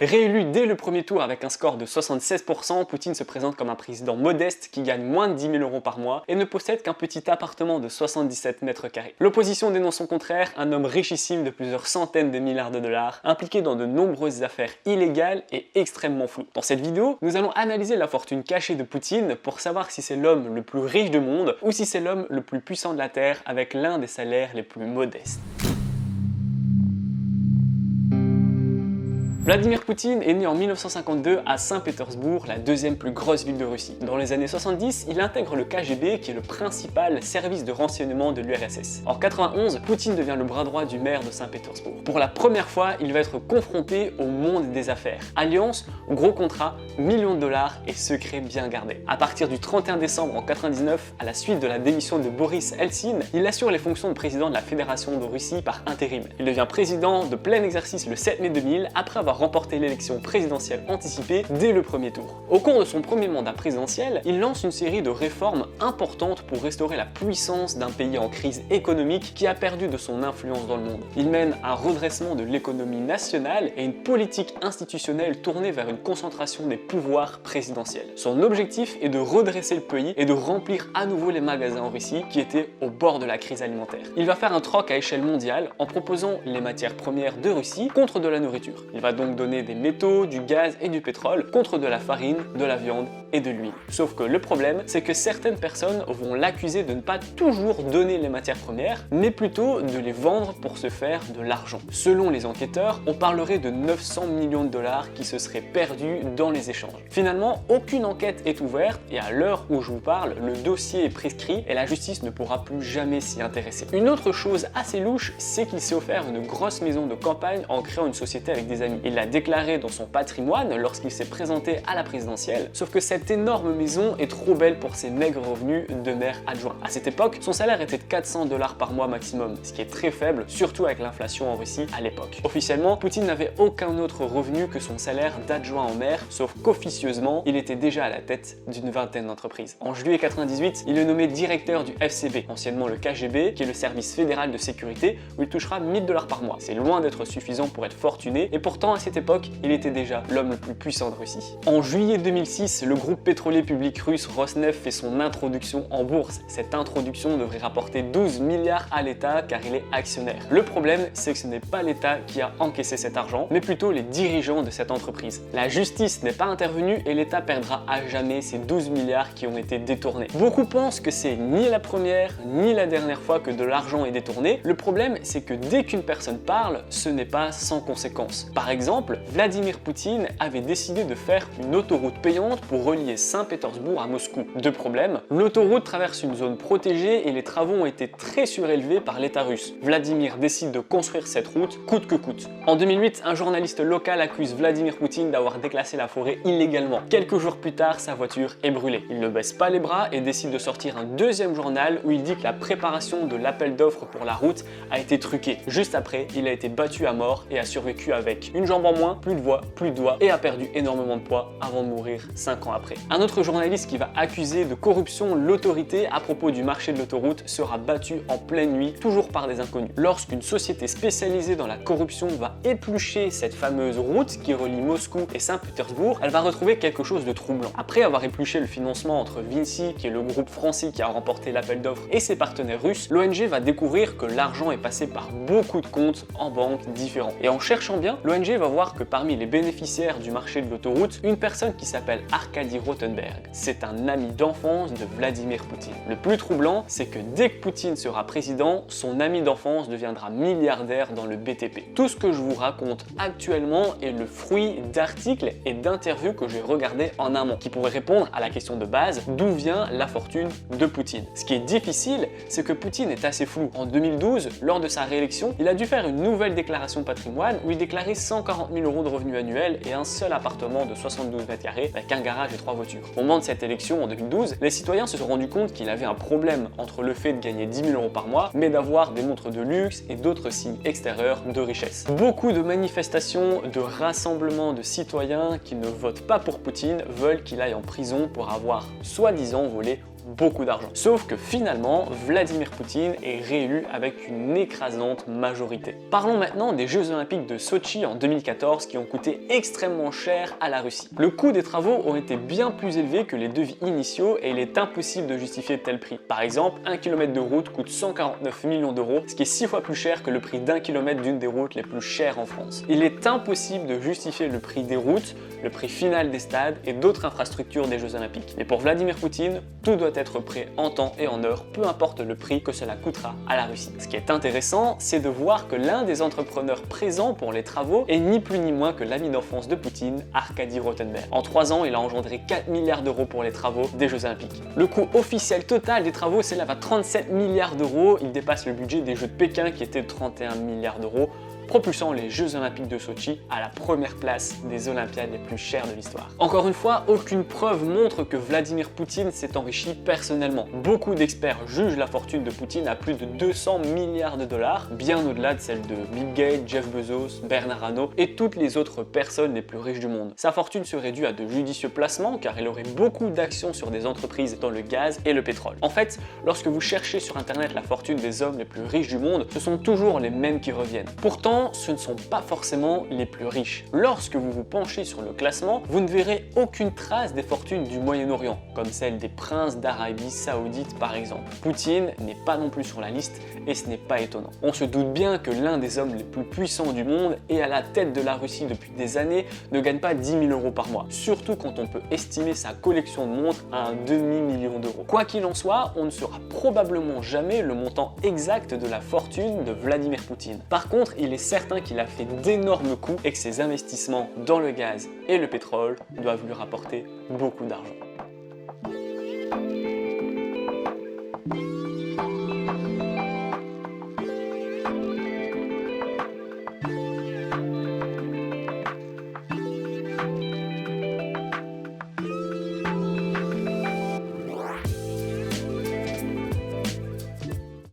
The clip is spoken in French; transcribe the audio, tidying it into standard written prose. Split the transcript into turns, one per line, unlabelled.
Réélu dès le premier tour avec un score de 76%, Poutine se présente comme un président modeste qui gagne moins de 10 000 € par mois et ne possède qu'un petit appartement de 77 mètres carrés. L'opposition dénonce son contraire, un homme richissime de plusieurs centaines de milliards de dollars, impliqué dans de nombreuses affaires illégales et extrêmement floues. Dans cette vidéo, nous allons analyser la fortune cachée de Poutine pour savoir si c'est l'homme le plus riche du monde ou si c'est l'homme le plus puissant de la Terre avec l'un des salaires les plus modestes. Vladimir Poutine est né en 1952 à Saint-Pétersbourg, la deuxième plus grosse ville de Russie. Dans les années 70, il intègre le KGB qui est le principal service de renseignement de l'URSS. En 91, Poutine devient le bras droit du maire de Saint-Pétersbourg. Pour la première fois, il va être confronté au monde des affaires. Alliance, gros contrat, millions de dollars et secret bien gardé. À partir du 31 décembre en 99, à la suite de la démission de Boris Eltsine, il assure les fonctions de président de la Fédération de Russie par intérim. Il devient président de plein exercice le 7 mai 2000 après avoir remporté l'élection présidentielle anticipée dès le premier tour. Au cours de son premier mandat présidentiel, il lance une série de réformes importantes pour restaurer la puissance d'un pays en crise économique qui a perdu de son influence dans le monde. Il mène un redressement de l'économie nationale et une politique institutionnelle tournée vers une concentration des pouvoirs présidentiels. Son objectif est de redresser le pays et de remplir à nouveau les magasins en Russie qui étaient au bord de la crise alimentaire. Il va faire un troc à échelle mondiale en proposant les matières premières de Russie contre de la nourriture. Il va donc donner des métaux, du gaz et du pétrole contre de la farine, de la viande et de l'huile. Sauf que le problème, c'est que certaines personnes vont l'accuser de ne pas toujours donner les matières premières, mais plutôt de les vendre pour se faire de l'argent. Selon les enquêteurs, on parlerait de 900 millions de dollars qui se seraient perdus dans les échanges. Finalement, aucune enquête est ouverte et à l'heure où je vous parle, le dossier est prescrit et la justice ne pourra plus jamais s'y intéresser. Une autre chose assez louche, c'est qu'il s'est offert une grosse maison de campagne en créant une société avec des amis. Il l'a déclaré dans son patrimoine lorsqu'il s'est présenté à la présidentielle, sauf que cette énorme maison est trop belle pour ses maigres revenus de maire adjoint. À cette époque, son salaire était de 400 $ par mois maximum, ce qui est très faible, surtout avec l'inflation en Russie à l'époque. Officiellement, Poutine n'avait aucun autre revenu que son salaire d'adjoint au maire, sauf qu'officieusement, il était déjà à la tête d'une vingtaine d'entreprises. En juillet 98, il est nommé directeur du FSB, anciennement le KGB, qui est le service fédéral de sécurité, où il touchera 1000 $ par mois. C'est loin d'être suffisant pour être fortuné, et pourtant à cette époque, il était déjà l'homme le plus puissant de Russie. En juillet 2006, le groupe pétrolier public russe Rosneft fait son introduction en bourse. Cette introduction devrait rapporter 12 milliards à l'État car il est actionnaire. Le problème, c'est que ce n'est pas l'État qui a encaissé cet argent, mais plutôt les dirigeants de cette entreprise. La justice n'est pas intervenue et l'État perdra à jamais ces 12 milliards qui ont été détournés. Beaucoup pensent que c'est ni la première ni la dernière fois que de l'argent est détourné. Le problème, c'est que dès qu'une personne parle, ce n'est pas sans conséquence. Par exemple, Vladimir Poutine avait décidé de faire une autoroute payante pour relier Saint-Pétersbourg à Moscou. Deux problèmes, l'autoroute traverse une zone protégée et les travaux ont été très surélevés par l'État russe. Vladimir décide de construire cette route coûte que coûte. En 2008, un journaliste local accuse Vladimir Poutine d'avoir déclassé la forêt illégalement. Quelques jours plus tard, sa voiture est brûlée. Il ne baisse pas les bras et décide de sortir un deuxième journal où il dit que la préparation de l'appel d'offres pour la route a été truquée. Juste après, il a été battu à mort et a survécu avec une jambe en moins, plus de voix, plus de doigts et a perdu énormément de poids avant de mourir 5 ans après. Un autre journaliste qui va accuser de corruption l'autorité à propos du marché de l'autoroute sera battu en pleine nuit, toujours par des inconnus. Lorsqu'une société spécialisée dans la corruption va éplucher cette fameuse route qui relie Moscou et Saint-Pétersbourg, elle va retrouver quelque chose de troublant. Après avoir épluché le financement entre Vinci, qui est le groupe français qui a remporté l'appel d'offres, et ses partenaires russes, l'ONG va découvrir que l'argent est passé par beaucoup de comptes en banques différents. Et en cherchant bien, l'ONG va voir que parmi les bénéficiaires du marché de l'autoroute, une personne qui s'appelle Arkady Rotenberg. C'est un ami d'enfance de Vladimir Poutine. Le plus troublant, c'est que dès que Poutine sera président, son ami d'enfance deviendra milliardaire dans le BTP. Tout ce que je vous raconte actuellement est le fruit d'articles et d'interviews que j'ai regardés en amont, qui pourraient répondre à la question de base, d'où vient la fortune de Poutine. Ce qui est difficile, c'est que Poutine est assez flou. En 2012, lors de sa réélection, il a dû faire une nouvelle déclaration de patrimoine où il déclarait 140 000 € de revenus annuels et un seul appartement de 72 mètres carrés avec un garage et 3 voitures. Au moment de cette élection en 2012, les citoyens se sont rendus compte qu'il avait un problème entre le fait de gagner 10 000 € par mois, mais d'avoir des montres de luxe et d'autres signes extérieurs de richesse. Beaucoup de manifestations, de rassemblements de citoyens qui ne votent pas pour Poutine veulent qu'il aille en prison pour avoir soi-disant volé beaucoup d'argent. Sauf que finalement, Vladimir Poutine est réélu avec une écrasante majorité. Parlons maintenant des Jeux Olympiques de Sotchi en 2014 qui ont coûté extrêmement cher à la Russie. Le coût des travaux ont été bien plus élevé que les devis initiaux et il est impossible de justifier de tels prix. Par exemple, 1 km de route coûte 149 millions d'euros, ce qui est 6 fois plus cher que le prix d'1 km d'une des routes les plus chères en France. Il est impossible de justifier le prix des routes, le prix final des stades et d'autres infrastructures des Jeux Olympiques. Mais pour Vladimir Poutine, tout doit être prêt en temps et en heure, peu importe le prix que cela coûtera à la Russie. Ce qui est intéressant, c'est de voir que l'un des entrepreneurs présents pour les travaux est ni plus ni moins que l'ami d'enfance de Poutine, Arkady Rotenberg. En 3 ans, il a engendré 4 milliards d'euros pour les travaux des Jeux Olympiques. Le coût officiel total des travaux s'élève à 37 milliards d'euros, il dépasse le budget des Jeux de Pékin qui était de 31 milliards d'euros, propulsant les Jeux Olympiques de Sotchi à la première place des Olympiades les plus chères de l'histoire. Encore une fois, aucune preuve montre que Vladimir Poutine s'est enrichi personnellement. Beaucoup d'experts jugent la fortune de Poutine à plus de 200 milliards de dollars, bien au-delà de celle de Bill Gates, Jeff Bezos, Bernard Arnault et toutes les autres personnes les plus riches du monde. Sa fortune serait due à de judicieux placements car il aurait beaucoup d'actions sur des entreprises dans le gaz et le pétrole. En fait, lorsque vous cherchez sur internet la fortune des hommes les plus riches du monde, ce sont toujours les mêmes qui reviennent. Pourtant, ce ne sont pas forcément les plus riches. Lorsque vous vous penchez sur le classement, vous ne verrez aucune trace des fortunes du Moyen-Orient, comme celle des princes d'Arabie Saoudite par exemple. Poutine n'est pas non plus sur la liste et ce n'est pas étonnant. On se doute bien que l'un des hommes les plus puissants du monde et à la tête de la Russie depuis des années ne gagne pas 10 000 euros par mois, surtout quand on peut estimer sa collection de montres à un demi-million d'euros. Quoi qu'il en soit, on ne saura probablement jamais le montant exact de la fortune de Vladimir Poutine. Par contre, il est certain qu'il a fait d'énormes coups et que ses investissements dans le gaz et le pétrole doivent lui rapporter beaucoup d'argent.